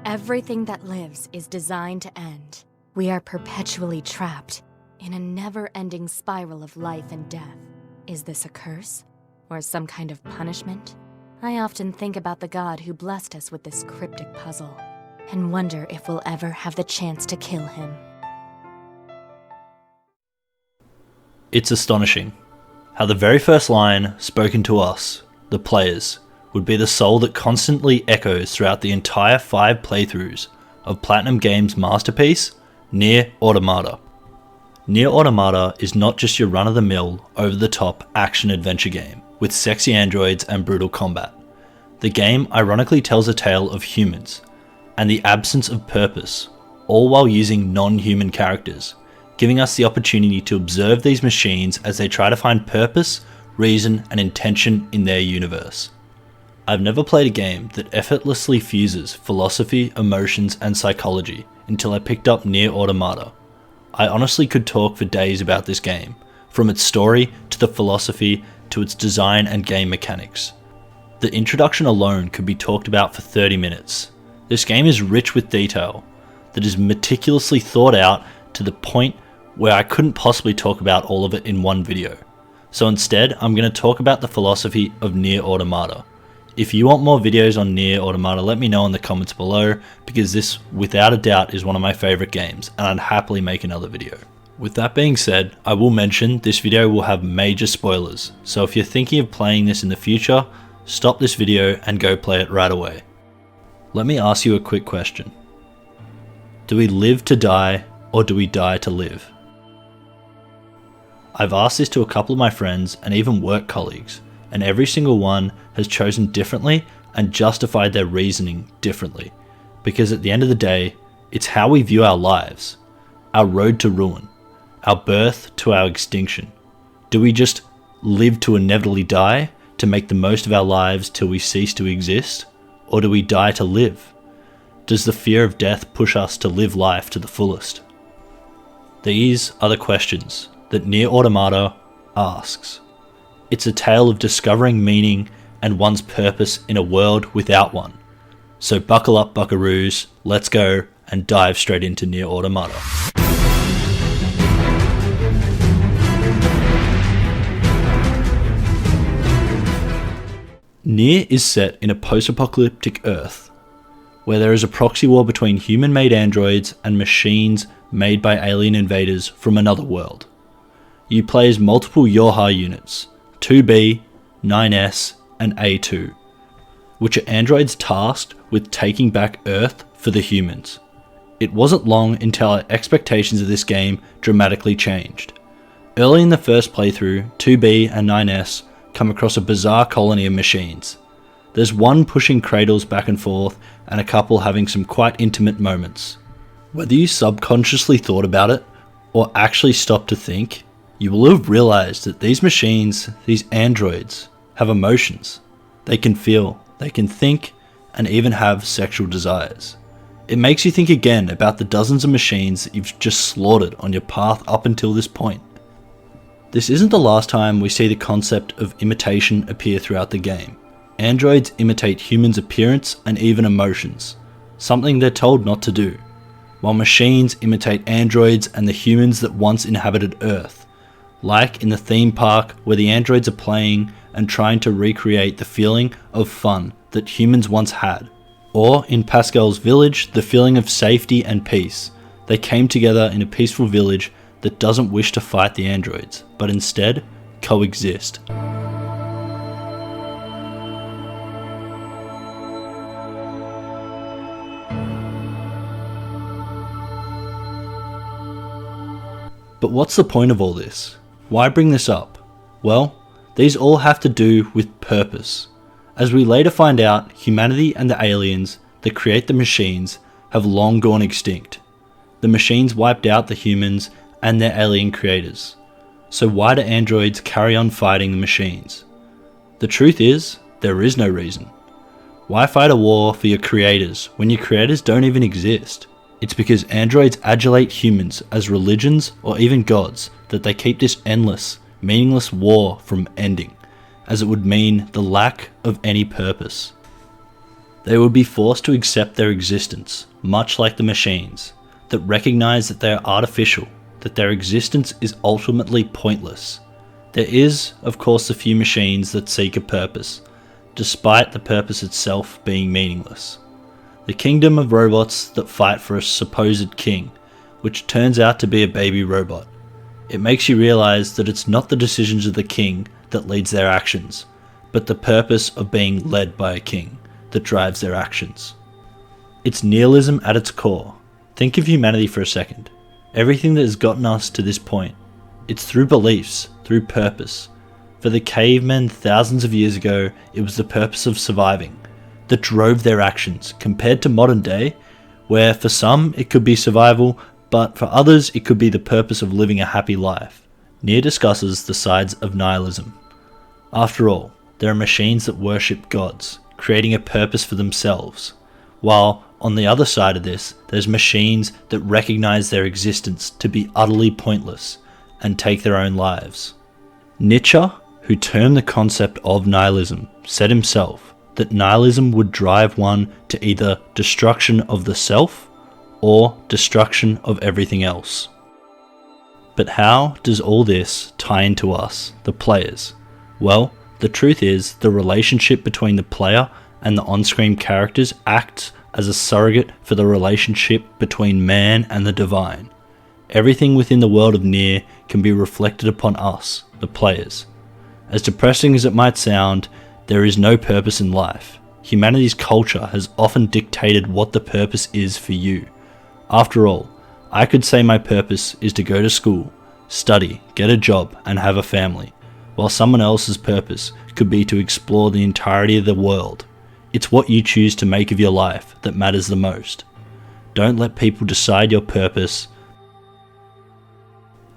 Everything that lives is designed to end. We are perpetually trapped in a never-ending spiral of life and death. Is this a curse? Or some kind of punishment? I often think about the God who blessed us with this cryptic puzzle, and wonder if we'll ever have the chance to kill him. It's astonishing how the very first line spoken to us, the players, would be the soul that constantly echoes throughout the entire 5 playthroughs of Platinum Games' masterpiece, Nier Automata. Nier Automata is not just your run-of-the-mill, over-the-top action-adventure game with sexy androids and brutal combat. The game ironically tells a tale of humans and the absence of purpose, all while using non-human characters, giving us the opportunity to observe these machines as they try to find purpose, reason, and intention in their universe. I've never played a game that effortlessly fuses philosophy, emotions, and psychology until I picked up Nier Automata. I honestly could talk for days about this game, from its story to the philosophy to its design and game mechanics. The introduction alone could be talked about for 30 minutes. This game is rich with detail that is meticulously thought out to the point where I couldn't possibly talk about all of it in one video. So instead, I'm going to talk about the philosophy of Nier Automata. If you want more videos on Nier Automata, let me know in the comments below, because this, without a doubt, is one of my favourite games, and I'd happily make another video. With that being said, I will mention this video will have major spoilers, so if you're thinking of playing this in the future, stop this video and go play it right away. Let me ask you a quick question. Do we live to die, or do we die to live? I've asked this to a couple of my friends and even work colleagues, and every single one has chosen differently and justified their reasoning differently. Because at the end of the day, it's how we view our lives, our road to ruin, our birth to our extinction. Do we just live to inevitably die, to make the most of our lives till we cease to exist? Or do we die to live? Does the fear of death push us to live life to the fullest? These are the questions that Nier Automata asks. It's a tale of discovering meaning and one's purpose in a world without one. So buckle up, buckaroos, let's go and dive straight into Nier Automata. Nier is set in a post-apocalyptic Earth, where there is a proxy war between human-made androids and machines made by alien invaders from another world. You play as multiple Yorha units, 2B, 9S, and A2, which are androids tasked with taking back Earth for the humans. It wasn't long until our expectations of this game dramatically changed. Early in the first playthrough, 2B and 9S come across a bizarre colony of machines. There's one pushing cradles back and forth, and a couple having some quite intimate moments. Whether you subconsciously thought about it, or actually stopped to think, you will have realized that these machines, these androids, have emotions. They can feel, they can think, and even have sexual desires. It makes you think again about the dozens of machines that you've just slaughtered on your path up until this point. This isn't the last time we see the concept of imitation appear throughout the game. Androids imitate humans' appearance and even emotions, something they're told not to do, while machines imitate androids and the humans that once inhabited Earth, like in the theme park where the androids are playing and trying to recreate the feeling of fun that humans once had, or in Pascal's village, the feeling of safety and peace. They came together in a peaceful village that doesn't wish to fight the androids, but instead coexist. But what's the point of all this? Why bring this up? Well, these all have to do with purpose. As we later find out, humanity and the aliens that create the machines have long gone extinct. The machines wiped out the humans and their alien creators. So why do androids carry on fighting the machines? The truth is, there is no reason. Why fight a war for your creators when your creators don't even exist? It's because androids adulate humans as religions or even gods that they keep this endless, meaningless war from ending, as it would mean the lack of any purpose. They would be forced to accept their existence, much like the machines, that recognize that they are artificial, that their existence is ultimately pointless. There is, of course, a few machines that seek a purpose, despite the purpose itself being meaningless. The kingdom of robots that fight for a supposed king, which turns out to be a baby robot. It makes you realize that it's not the decisions of the king that leads their actions, but the purpose of being led by a king that drives their actions. It's nihilism at its core. Think of humanity for a second. Everything that has gotten us to this point, it's through beliefs, through purpose. For the cavemen thousands of years ago, it was the purpose of surviving that drove their actions, compared to modern day, where for some it could be survival, but for others it could be the purpose of living a happy life. Nier discusses the sides of nihilism. After all, there are machines that worship gods, creating a purpose for themselves, while on the other side of this, there's machines that recognize their existence to be utterly pointless and take their own lives. Nietzsche, who termed the concept of nihilism, said himself that nihilism would drive one to either destruction of the self or destruction of everything else. But how does all this tie into us, the players? Well, the truth is the relationship between the player and the on-screen characters acts as a surrogate for the relationship between man and the divine. Everything within the world of Nier can be reflected upon us, the players. As depressing as it might sound, there is no purpose in life. Humanity's culture has often dictated what the purpose is for you. After all, I could say my purpose is to go to school, study, get a job, and have a family, while someone else's purpose could be to explore the entirety of the world. It's what you choose to make of your life that matters the most. Don't let people decide your purpose.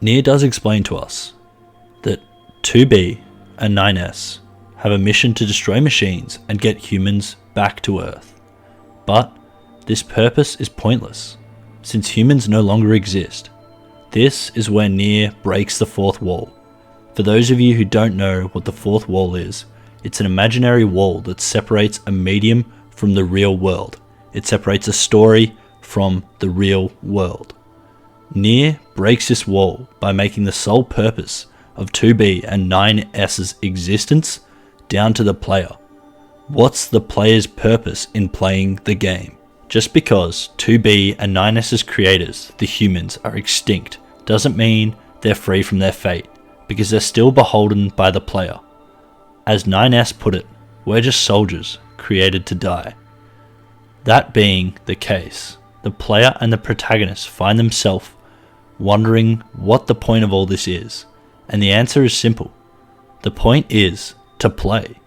Nier does explain to us that 2B and 9S have a mission to destroy machines and get humans back to Earth. But this purpose is pointless, since humans no longer exist. This is where Nier breaks the fourth wall. For those of you who don't know what the fourth wall is, it's an imaginary wall that separates a medium from the real world. It separates a story from the real world. Nier breaks this wall by making the sole purpose of 2B and 9S's existence down to the player. What's the player's purpose in playing the game? Just because 2B and 9S's creators, the humans, are extinct doesn't mean they're free from their fate, because they're still beholden by the player. As 9S put it, we're just soldiers created to die. That being the case, the player and the protagonist find themselves wondering what the point of all this is, and the answer is simple. The point is to play.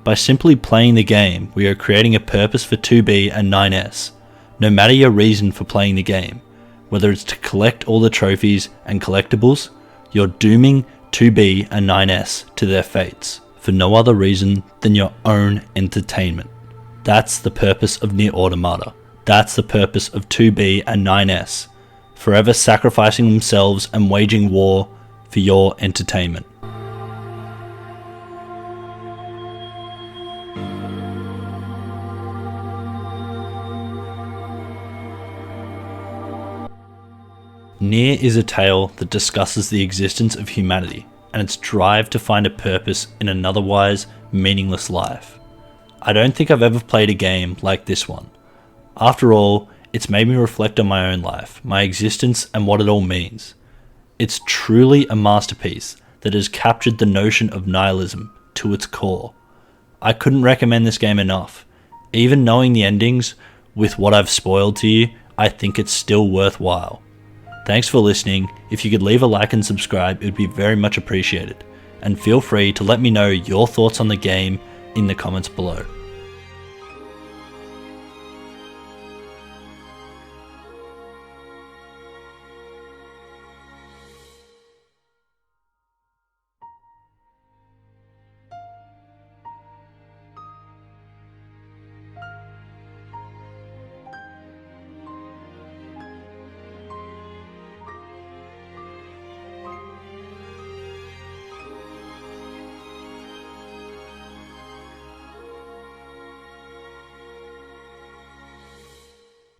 By simply playing the game, we are creating a purpose for 2B and 9S. No matter your reason for playing the game, whether it's to collect all the trophies and collectibles, you're dooming 2B and 9S to their fates, for no other reason than your own entertainment. That's the purpose of Nier Automata. That's the purpose of 2B and 9S, forever sacrificing themselves and waging war for your entertainment. Nier is a tale that discusses the existence of humanity and its drive to find a purpose in an otherwise meaningless life. I don't think I've ever played a game like this one. After all, it's made me reflect on my own life, my existence, and what it all means. It's truly a masterpiece that has captured the notion of nihilism to its core. I couldn't recommend this game enough. Even knowing the endings, with what I've spoiled to you, I think it's still worthwhile. Thanks for listening. If you could leave a like and subscribe, it would be very much appreciated. And feel free to let me know your thoughts on the game in the comments below.